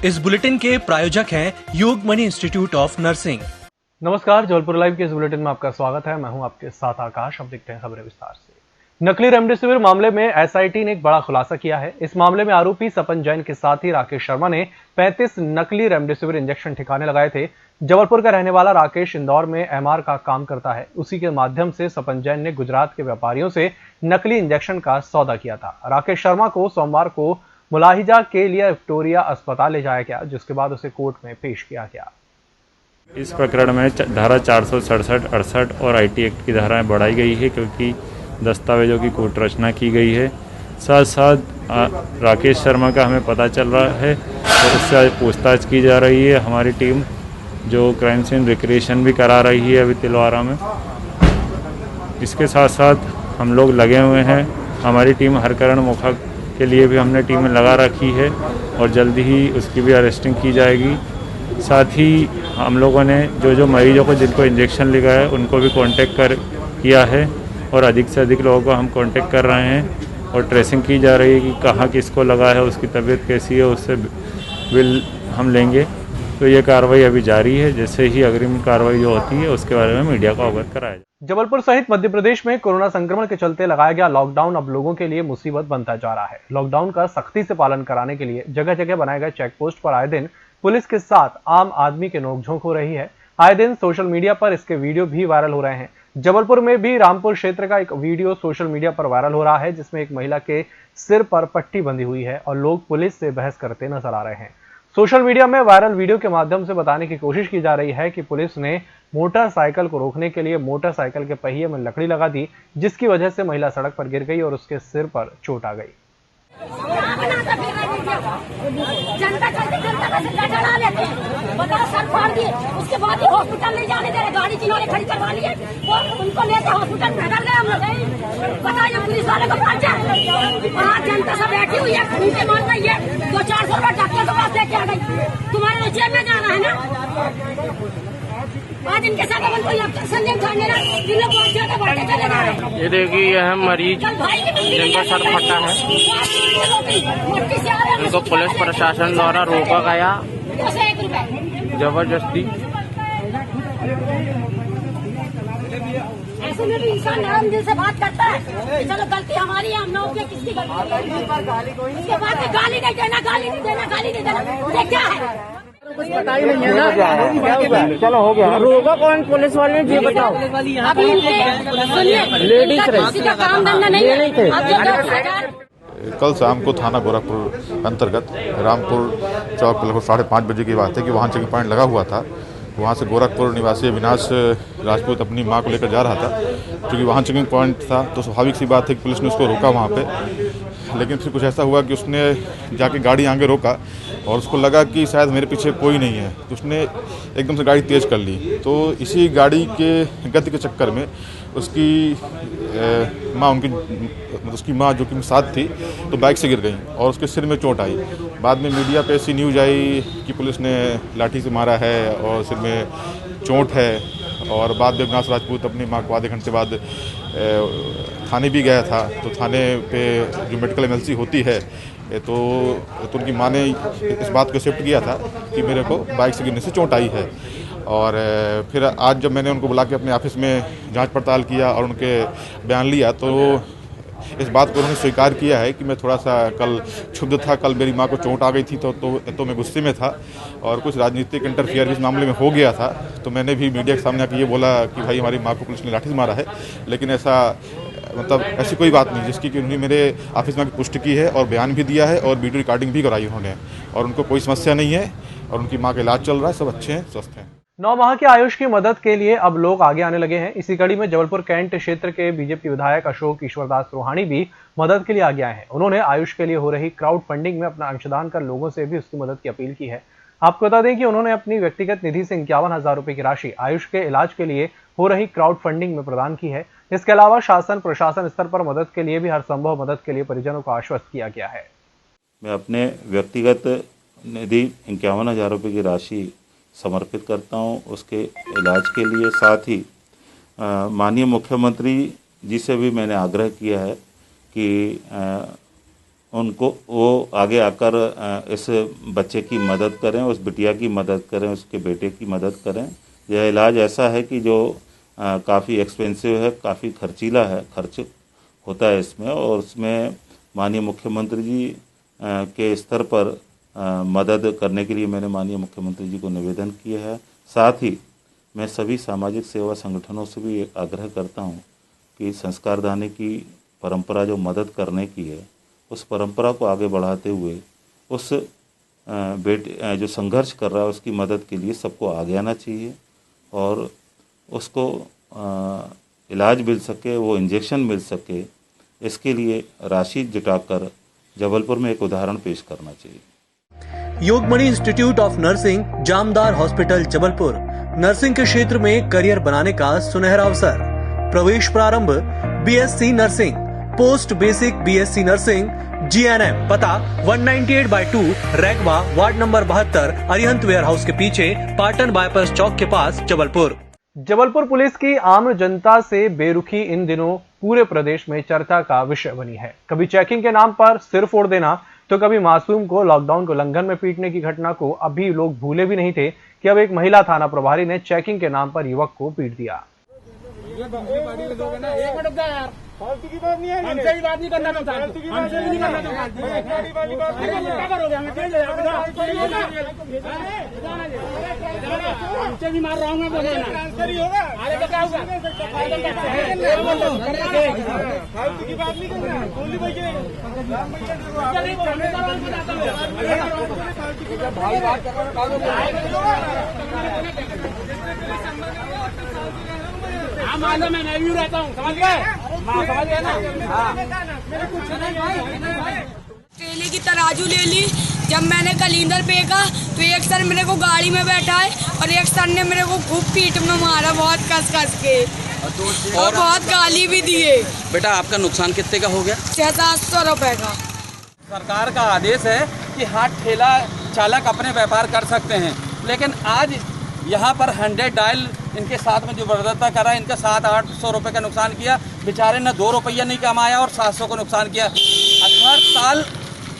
इस बुलेटिन के प्रायोजक हैं योगमणि इंस्टीट्यूट ऑफ नर्सिंग। नमस्कार, जबलपुर लाइव के इस बुलेटिन में आपका स्वागत है। मैं हूं आपके साथ आकाश। अब देखते हैं खबरें विस्तार से। नकली रेमडेसिविर मामले में एसआईटी ने एक बड़ा खुलासा किया है। इस मामले में आरोपी सपन जैन के साथ ही राकेश शर्मा ने 35 नकली रेमडेसिविर इंजेक्शन ठिकाने लगाए थे। जबलपुर का रहने वाला राकेश इंदौर में एमआर का काम करता है। उसी के माध्यम से सपन जैन ने गुजरात के व्यापारियों से नकली इंजेक्शन का सौदा किया था। राकेश शर्मा को सोमवार को मुलाहिजा के लिए विक्टोरिया अस्पताल ले जाया गया, जिसके बाद उसे कोर्ट में पेश किया गया। इस प्रकरण में धारा 467, 68 और आईटी एक्ट की धाराएं बढ़ाई गई है, क्योंकि दस्तावेजों की कूट रचना की गई है। साथ साथ राकेश शर्मा का हमें पता चल रहा है और उससे पूछताछ की जा रही है। हमारी टीम जो क्राइम सीन रिक्रिएशन भी करा रही है अभी तिलवारा में। इसके साथ साथ हम लोग लगे हुए हैं। हमारी टीम हरकरण मोखा के लिए भी हमने टीम लगा रखी है और जल्दी ही उसकी भी अरेस्टिंग की जाएगी। साथ ही हम लोगों ने जो मरीजों को जिनको इंजेक्शन लगा है उनको भी कांटेक्ट किया है और अधिक से अधिक लोगों को हम कांटेक्ट कर रहे हैं और ट्रेसिंग की जा रही है कि कहाँ किसको लगा है, उसकी तबीयत कैसी है, उससे बिल हम लेंगे। तो ये कार्रवाई अभी जारी है। जैसे ही अग्रिम कार्रवाई जो होती है उसके बारे में मीडिया को अवगत कराया जाए। जबलपुर सहित मध्य प्रदेश में कोरोना संक्रमण के चलते लगाया गया लॉकडाउन अब लोगों के लिए मुसीबत बनता जा रहा है। लॉकडाउन का सख्ती से पालन कराने के लिए जगह जगह बनाए गए चेक पोस्ट पर आए दिन पुलिस के साथ आम आदमी के नोकझोंक हो रही है। आए दिन सोशल मीडिया पर इसके वीडियो भी वायरल हो रहे हैं। जबलपुर में भी रामपुर क्षेत्र का एक वीडियो सोशल मीडिया पर वायरल हो रहा है, जिसमें एक महिला के सिर पर पट्टी बंधी हुई है और लोग पुलिस से बहस करते नजर आ रहे हैं। सोशल मीडिया में वायरल वीडियो के माध्यम से बताने की कोशिश की जा रही है कि पुलिस ने मोटरसाइकिल को रोकने के लिए मोटरसाइकिल के पहिए में लकड़ी लगा दी, जिसकी वजह से महिला सड़क पर गिर गई और उसके सिर पर चोट आ गई। जनता चढ़ा लेते हैं, बताओ सर फाड़ दिए, उसके बाद ही हॉस्पिटल नहीं जाने दे रहे। गाड़ी जिन्होंने खड़ी करवा ली है वो उनको लेके हॉस्पिटल भेज गए हम लोग। बताइए पुलिस वाले को पाँच वहाँ जनता सब बैठी हुई है, उनके मान रही है 200-400 रुपए डॉक्टर के पास लेके आ गई। तुम्हारे जेब में जाना है ना। आज इनके साथ अपन कोई संदेह उठाने ना, जिन लोग बहुत ज्यादा बढ़ते चले जा रहे हैं। ये देखिए यह मरीज जिनका सर फटा है, उनको पुलिस प्रशासन द्वारा रोका गया जबरदस्ती। ऐसे में भी इंसान नरम दिल से बात करता है, चलो गलती हमारी है, हम लोग किसकी गलती है। उसके बाद में गाली नहीं देना, गाली नहीं देना, गाली नहीं देना, ये क्या है? कुछ पता ही नहीं है ना। चलो हो गया। रोका कौन पुलिस वाले ने, ये बताओ। लेडीज काम धंधा नहीं थे। कल शाम को थाना गोरखपुर अंतर्गत रामपुर चौक पर लगभग 5:30 बजे की बात है कि वहाँ चेकिंग पॉइंट लगा हुआ था। वहाँ से गोरखपुर निवासी अविनाश राजपूत अपनी मां को लेकर जा रहा था। क्योंकि वहाँ चेकिंग पॉइंट था तो स्वाभाविक सी बात है कि पुलिस ने उसको रोका वहाँ पे। लेकिन फिर कुछ ऐसा हुआ कि उसने जाके गाड़ी आगे रोका और उसको लगा कि शायद मेरे पीछे कोई नहीं है, तो उसने एकदम से गाड़ी तेज़ कर ली। तो इसी गाड़ी के गति के चक्कर में उसकी माँ जो कि साथ थी तो बाइक से गिर गई और उसके सिर में चोट आई। बाद में मीडिया पे ऐसी न्यूज़ आई कि पुलिस ने लाठी से मारा है और सिर में चोट है। और बाद में अविनाश राजपूत अपनी माँ को आधे घंटे बाद थाने भी गया था। तो थाने पे जो मेडिकल एमएलसी होती है तो उनकी माँ ने इस बात को एक्सेप्ट किया था कि मेरे को बाइक से गिरने से चोट आई है। और फिर आज जब मैंने उनको बुला के अपने ऑफिस में जांच पड़ताल किया और उनके बयान लिया तो इस बात को उन्होंने स्वीकार किया है कि मैं थोड़ा सा कल क्षुब्ध था। कल मेरी माँ को चोट आ गई थी तो मैं गुस्से में था और कुछ राजनीतिक इंटरफियर इस मामले में हो गया था। तो मैंने भी मीडिया के सामने आकर ये बोला कि भाई हमारी माँ को पुलिस ने लाठी से मारा है। लेकिन ऐसी कोई बात नहीं जिसकी कि उन्होंने मेरे ऑफिस में पुष्टि की है और बयान भी दिया है और वीडियो रिकॉर्डिंग भी कराई उन्होंने। और उनको कोई समस्या नहीं है और उनकी माँ का इलाज चल रहा है, सब अच्छे हैं, स्वस्थ हैं। 9 माह के आयुष की मदद के लिए अब लोग आगे आने लगे हैं। इसी कड़ी में जबलपुर कैंट क्षेत्र के बीजेपी विधायक अशोक ईश्वरदास रोहानी भी मदद के लिए आगे आए हैं। उन्होंने आयुष के लिए हो रही क्राउड फंडिंग में अपना अंशदान कर लोगों से भी उसकी मदद की अपील की है। आपको बता दें कि उन्होंने अपनी व्यक्तिगत निधि से 51,000 रुपए की राशि आयुष के इलाज के लिए हो रही क्राउड फंडिंग में प्रदान की है। इसके अलावा शासन प्रशासन स्तर पर मदद के लिए भी हर संभव मदद के लिए परिजनों को आश्वस्त किया गया है। मैं अपने व्यक्तिगत निधि 51,000 रुपये की राशि समर्पित करता हूं उसके इलाज के लिए। साथ ही माननीय मुख्यमंत्री जी से भी मैंने आग्रह किया है कि उनको वो आगे आकर इस बच्चे की मदद करें, उस बिटिया की मदद करें, उसके बेटे की मदद करें। यह इलाज ऐसा है कि जो काफ़ी एक्सपेंसिव है, काफ़ी खर्चीला है, खर्च होता है इसमें, और उसमें माननीय मुख्यमंत्री जी के स्तर पर मदद करने के लिए मैंने माननीय मुख्यमंत्री जी को निवेदन किया है। साथ ही मैं सभी सामाजिक सेवा संगठनों से भी आग्रह करता हूं कि संस्कारदानी की परंपरा जो मदद करने की है, उस परंपरा को आगे बढ़ाते हुए उस बेटे जो संघर्ष कर रहा है उसकी मदद के लिए सबको आगे आना चाहिए, और उसको इलाज मिल सके, वो इंजेक्शन मिल सके, इसके लिए राशि जुटाकर जबलपुर में एक उदाहरण पेश करना चाहिए। Yogmani institute of nursing, Jamdar hospital, Jabalpur. Nursing के क्षेत्र में करियर बनाने का सुनहरा अवसर। प्रवेश प्रारंभ BSc nursing, post basic BSc nursing, GNM. पता 198/2 Raigwa, ward number 72, Arihant warehouse के पीछे, पाटन बाईपास चौक के पास, जबलपुर। जबलपुर पुलिस की आम जनता से बेरुखी इन दिनों पूरे प्रदेश में चर्चा का विषय बनी है। कभी चेकिंग के नाम पर सिर फोड़ देना, तो कभी मासूम को लॉकडाउन के उल्लंघन में पीटने की घटना को अभी लोग भूले भी नहीं थे कि अब एक महिला थाना प्रभारी ने चेकिंग के नाम पर युवक को पीट दिया। फालतू की बात नहीं है, हमसे भी बात नहीं करना चाहता, हमसे भी नहीं करना चाहता, हमसे भी मार रहा हूँ मैं, क्या होगा? फालतू की बात नहीं करना, मालूम है, मैं भी रहता हूँ, समझ गए? समझ गए ना? ट्रेली की तराजू ले ली। जब मैंने कलिंदर फेंका तो एक सर मेरे को गाड़ी में बैठा है और एक सर ने मेरे को खूब पीठ में मारा, बहुत कस के, और बहुत गाली भी दिए। बेटा आपका नुकसान कितने का हो गया? 600-700 रुपए का। सरकार का आदेश है कि हाँ ठेला चालक अपने व्यापार कर सकते हैं, लेकिन आज यहाँ पर 100 डायल इनके साथ में जबरदस्ती करा, इनका 700-800 रुपये का नुकसान किया। बेचारे ने 2 रुपया नहीं कमाया और 700 को नुकसान किया। 18 साल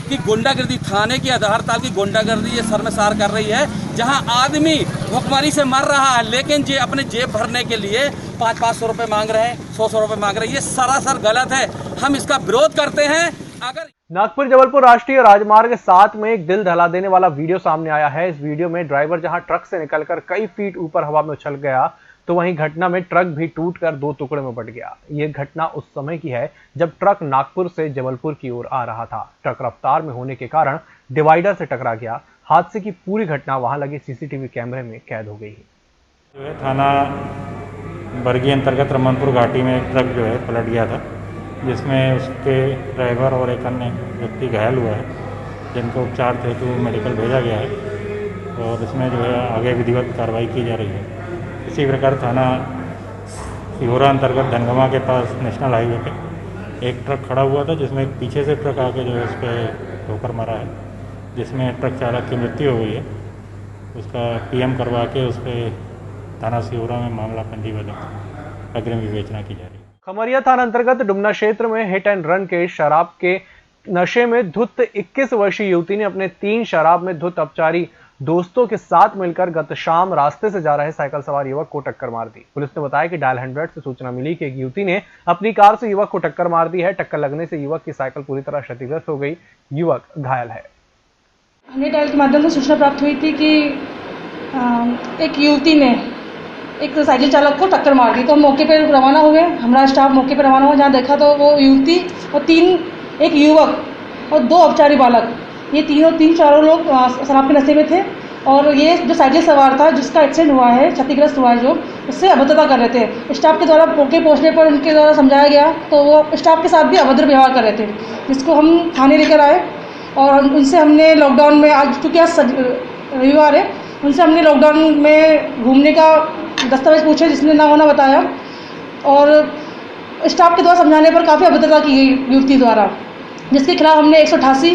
की गुंडागर्दी, थाने की 18 साल की गुंडागर्दी ये शर्मसार कर रही है, जहां आदमी भुखमरी से मर रहा है, लेकिन ये अपने जेब भरने के लिए 500-500 रुपये मांग रहे हैं, 100-100 रुपये मांग रहे हैं। ये सरासर गलत है, हम इसका विरोध करते हैं। अगर नागपुर जबलपुर राष्ट्रीय राजमार्ग 7 में एक दिल दहला देने वाला वीडियो सामने आया है। इस वीडियो में ड्राइवर जहां ट्रक से निकलकर कई फीट ऊपर हवा में उछल गया, तो वहीं घटना में ट्रक भी टूटकर 2 टुकड़े में बट गया। ये घटना उस समय की है जब ट्रक नागपुर से जबलपुर की ओर आ रहा था। ट्रक रफ्तार में होने के कारण डिवाइडर से टकरा गया। हादसे की पूरी घटना वहां लगे सीसीटीवी कैमरे में कैद हो गई है। थाना बरगी अंतर्गत रमनपुर घाटी में एक ट्रक जो है पलट गया था, जिसमें उसके ड्राइवर और एक अन्य व्यक्ति घायल हुआ है, जिनको उपचार हेतु मेडिकल भेजा गया है, और इसमें जो है आगे विधिवत कार्रवाई की जा रही है। इसी प्रकार थाना सिहोरा अंतर्गत धनगमा के पास नेशनल हाईवे पे एक ट्रक खड़ा हुआ था, जिसमें पीछे से ट्रक आके जो है उस पर ठोकर मारा है, जिसमें ट्रक चालक की मृत्यु हो गई है। उसका पीएम करवा के उस पर थाना सिहोरा में मामला पंजीबद्ध अग्रिम विवेचना की जा रही है। खमरिया थाना अंतर्गत डुमना क्षेत्र में हिट एंड रन के शराब के नशे में धुत 21 वर्षीय युवती ने अपने 3 शराब में धुत अपचारी दोस्तों के साथ मिलकर गत शाम रास्ते से जा रहे साइकिल सवार युवक को टक्कर मार दी। पुलिस ने बताया कि डायल 100 से सूचना मिली कि एक युवती ने अपनी कार से युवक को टक्कर मार दी है। टक्कर लगने से युवक की साइकिल पूरी तरह क्षतिग्रस्त हो गई। युवक घायल है। हमें डायल के माध्यम से सूचना प्राप्त हुई थी कि एक युवती ने एक साइकिल चालक को टक्कर मार दी, तो हम मौके पर रवाना हुए। हमारा स्टाफ मौके पर रवाना हुआ, जहाँ देखा तो वो युवती और एक युवक और 2 अपचारी बालक, ये तीन चारों लोग शराब के नशे में थे। और ये जो साइकिल सवार था जिसका एक्सीडेंट हुआ है, क्षतिग्रस्त हुआ है, जो उससे अभद्रता कर रहे थे। स्टाफ के द्वारा मौके पहुँचने पर उनके द्वारा समझाया गया तो वो स्टाफ के साथ भी अभद्र व्यवहार कर रहे थे, जिसको हम थाने लेकर आए। और उनसे हमने लॉकडाउन में, आज चूँकि आज रविवार है, उनसे हमने लॉकडाउन में घूमने का दस्तावेज पूछे, जिसने ना होना बताया। और स्टाफ के द्वारा समझाने पर काफ़ी अभद्रता की गई युवती द्वारा, जिसके खिलाफ हमने 188,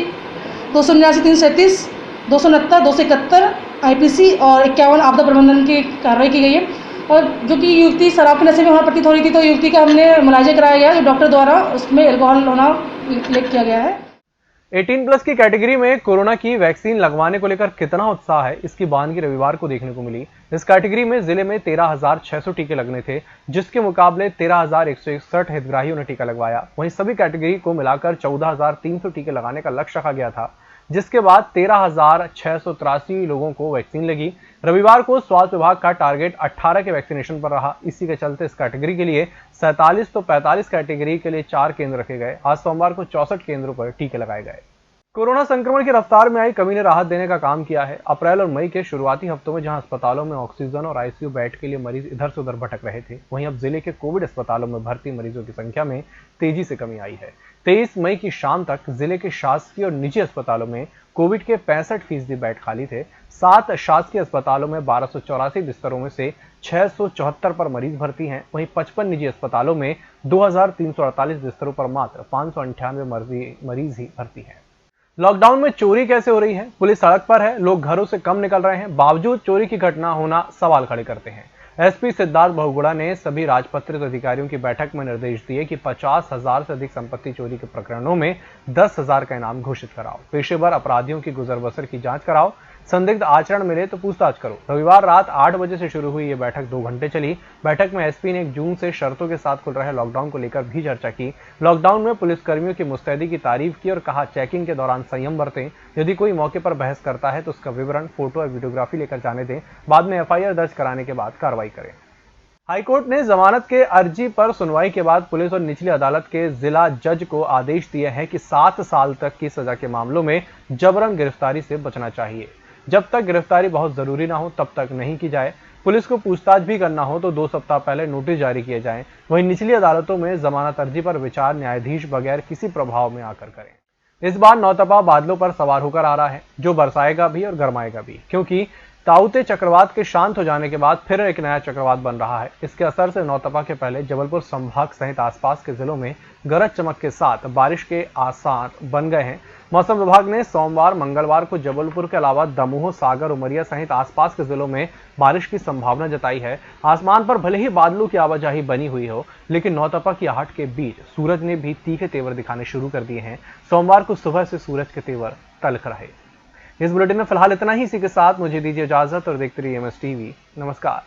279, 337, 269, 271 आईपीसी और 51 आपदा प्रबंधन की कार्रवाई की गई है। और जो कि युवती शराब के नशे में वहाँ प्रतीत हो रही थी, तो युवती का हमने मुलाजा कराया गया, जो डॉक्टर द्वारा उसमें एल्कोहल होना उल्लेख किया गया है। 18+ की कैटेगरी में कोरोना की वैक्सीन लगवाने को लेकर कितना उत्साह है, इसकी बानगी रविवार को देखने को मिली। इस कैटेगरी में जिले में 13,600 टीके लगने थे, जिसके मुकाबले 13,161 हितग्राहियों ने टीका लगवाया। वहीं सभी कैटेगरी को मिलाकर 14,300 टीके लगाने का लक्ष्य रखा गया था, जिसके बाद 13,683 लोगों को वैक्सीन लगी। रविवार को स्वास्थ्य विभाग का टारगेट 18 के वैक्सीनेशन पर रहा। इसी के चलते इस कैटेगरी के लिए 47 तो 45 कैटेगरी के लिए 4 केंद्र रखे गए। आज सोमवार को 64 केंद्रों पर टीके लगाए गए। कोरोना संक्रमण की रफ्तार में आई कमी ने राहत देने का काम किया है। अप्रैल और मई के शुरुआती हफ्तों में जहां अस्पतालों में ऑक्सीजन और आईसीयू बेड के लिए मरीज इधर से उधर भटक रहे थे, वहीं अब जिले के कोविड अस्पतालों में भर्ती मरीजों की संख्या में तेजी से कमी आई है। 23 मई की शाम तक जिले के शासकीय और निजी अस्पतालों में कोविड के 65% बेड खाली थे। 7 शासकीय अस्पतालों में 1284 बिस्तरों में से 674 पर मरीज भर्ती हैं। वहीं 55 निजी अस्पतालों में 2348 बिस्तरों पर मात्र 598 मरीज ही भर्ती हैं। लॉकडाउन में चोरी कैसे हो रही है? पुलिस सड़क पर है, लोग घरों से कम निकल रहे हैं, बावजूद चोरी की घटना होना सवाल खड़े करते हैं। एसपी सिद्धार्थ बहुगुणा ने सभी राजपत्रित अधिकारियों की बैठक में निर्देश दिए कि 50,000 से अधिक संपत्ति चोरी के प्रकरणों में 10,000 का इनाम घोषित कराओ, पेशेवर अपराधियों की गुजर बसर की जांच कराओ, संदिग्ध आचरण मिले तो पूछताछ करो। रविवार रात 8 बजे से शुरू हुई ये बैठक 2 घंटे चली। बैठक में एसपी ने 1 जून से शर्तों के साथ खुल रहे लॉकडाउन को लेकर भी चर्चा की। लॉकडाउन में पुलिसकर्मियों की मुस्तैदी की तारीफ की और कहा, चेकिंग के दौरान संयम बरतें। यदि कोई मौके पर बहस करता है तो उसका विवरण, फोटो और वीडियोग्राफी लेकर जाने दें। बाद में एफआईआर दर्ज कराने के बाद कार्रवाई करें। हाईकोर्ट ने जमानत के अर्जी पर सुनवाई के बाद पुलिस और निचली अदालत के जिला जज को आदेश दिए हैं कि 7 साल तक की सजा के मामलों में जबरन गिरफ्तारी से बचना चाहिए। जब तक गिरफ्तारी बहुत जरूरी ना हो तब तक नहीं की जाए। पुलिस को पूछताछ भी करना हो तो 2 सप्ताह पहले नोटिस जारी किए जाएं। वहीं निचली अदालतों में जमानत अर्जी पर विचार न्यायाधीश बगैर किसी प्रभाव में आकर करें। इस बार नौतपा बादलों पर सवार होकर आ रहा है, जो बरसाएगा भी और गरमाएगा भी, क्योंकि ताउते चक्रवात के शांत हो जाने के बाद फिर एक नया चक्रवात बन रहा है। इसके असर से नौतपा के पहले जबलपुर संभाग सहित आसपास के जिलों में गरज चमक के साथ बारिश के आसार बन गए हैं। मौसम विभाग ने सोमवार मंगलवार को जबलपुर के अलावा दमोह, सागर, उमरिया सहित आसपास के जिलों में बारिश की संभावना जताई है। आसमान पर भले ही बादलों की आवाजाही बनी हुई हो, लेकिन नौतपा की आहट के बीच सूरज ने भी तीखे तेवर दिखाने शुरू कर दिए हैं। सोमवार को सुबह से सूरज के तेवर तल्ख रहे। इस बुलेटिन में फिलहाल इतना ही। इसी के साथ मुझे दीजिए इजाजत और देखते रहिए MS टीवी। नमस्कार।